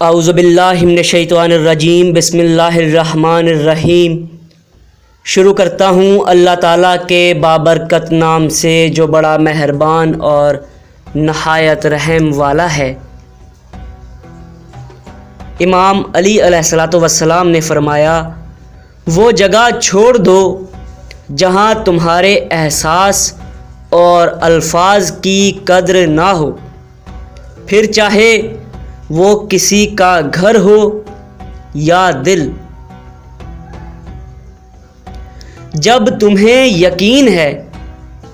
اعوذ باللہ من الشیطان الرجیم، بسم اللہ الرحمن الرحیم۔ شروع کرتا ہوں اللہ تعالیٰ کے بابرکت نام سے جو بڑا مہربان اور نہایت رحم والا ہے۔ امام علی علیہ السلام نے فرمایا، وہ جگہ چھوڑ دو جہاں تمہارے احساس اور الفاظ کی قدر نہ ہو، پھر چاہے وہ کسی کا گھر ہو یا دل۔ جب تمہیں یقین ہے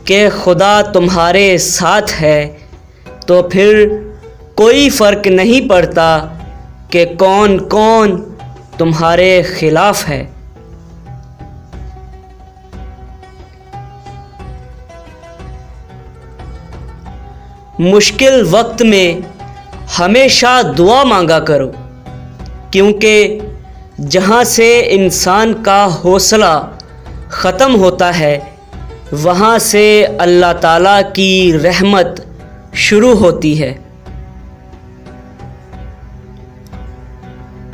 کہ خدا تمہارے ساتھ ہے تو پھر کوئی فرق نہیں پڑتا کہ کون کون تمہارے خلاف ہے۔ مشکل وقت میں ہمیشہ دعا مانگا کرو، کیونکہ جہاں سے انسان کا حوصلہ ختم ہوتا ہے وہاں سے اللہ تعالیٰ کی رحمت شروع ہوتی ہے۔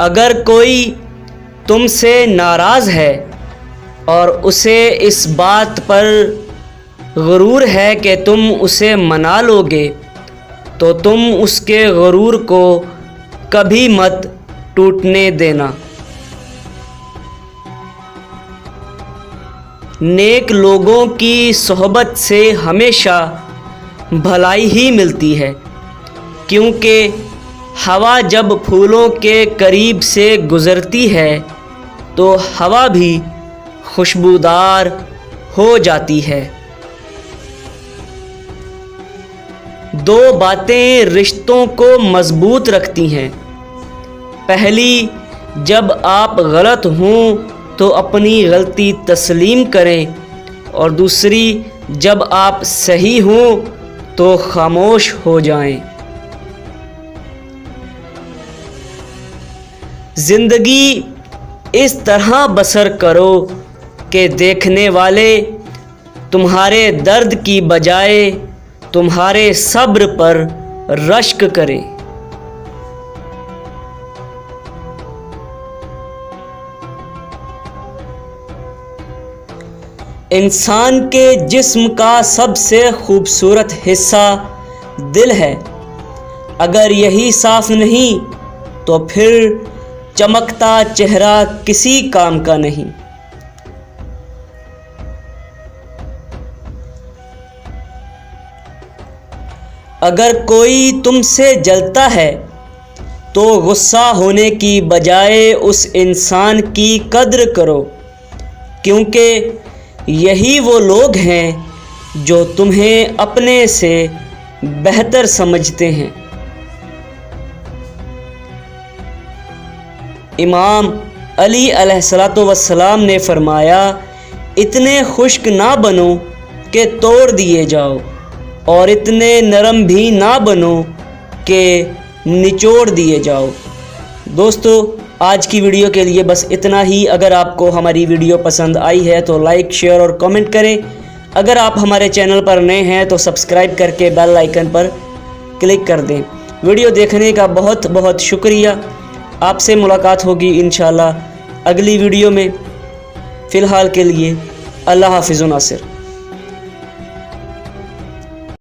اگر کوئی تم سے ناراض ہے اور اسے اس بات پر غرور ہے کہ تم اسے منا لو گے تو تم اس کے غرور کو کبھی مت ٹوٹنے دینا۔ نیک لوگوں کی صحبت سے ہمیشہ بھلائی ہی ملتی ہے، کیونکہ ہوا جب پھولوں کے قریب سے گزرتی ہے تو ہوا بھی خوشبودار ہو جاتی ہے۔ دو باتیں رشتوں کو مضبوط رکھتی ہیں۔ پہلی، جب آپ غلط ہوں تو اپنی غلطی تسلیم کریں، اور دوسری، جب آپ صحیح ہوں تو خاموش ہو جائیں۔ زندگی اس طرح بسر کرو کہ دیکھنے والے تمہارے درد کی بجائے تمہارے صبر پر رشک کریں۔ انسان کے جسم کا سب سے خوبصورت حصہ دل ہے، اگر یہی صاف نہیں تو پھر چمکتا چہرہ کسی کام کا نہیں۔ اگر کوئی تم سے جلتا ہے تو غصہ ہونے کی بجائے اس انسان کی قدر کرو، کیونکہ یہی وہ لوگ ہیں جو تمہیں اپنے سے بہتر سمجھتے ہیں۔ امام علی علیہ السلام نے فرمایا، اتنے خشک نہ بنو کہ توڑ دیے جاؤ، اور اتنے نرم بھی نہ بنو کہ نچوڑ دیے جاؤ۔ دوستو، آج کی ویڈیو کے لیے بس اتنا ہی۔ اگر آپ کو ہماری ویڈیو پسند آئی ہے تو لائک، شیئر اور کامنٹ کریں۔ اگر آپ ہمارے چینل پر نئے ہیں تو سبسکرائب کر کے بیل آئیکن پر کلک کر دیں۔ ویڈیو دیکھنے کا بہت بہت شکریہ۔ آپ سے ملاقات ہوگی انشاءاللہ اگلی ویڈیو میں۔ فی الحال کے لیے اللہ حافظ و ناصر۔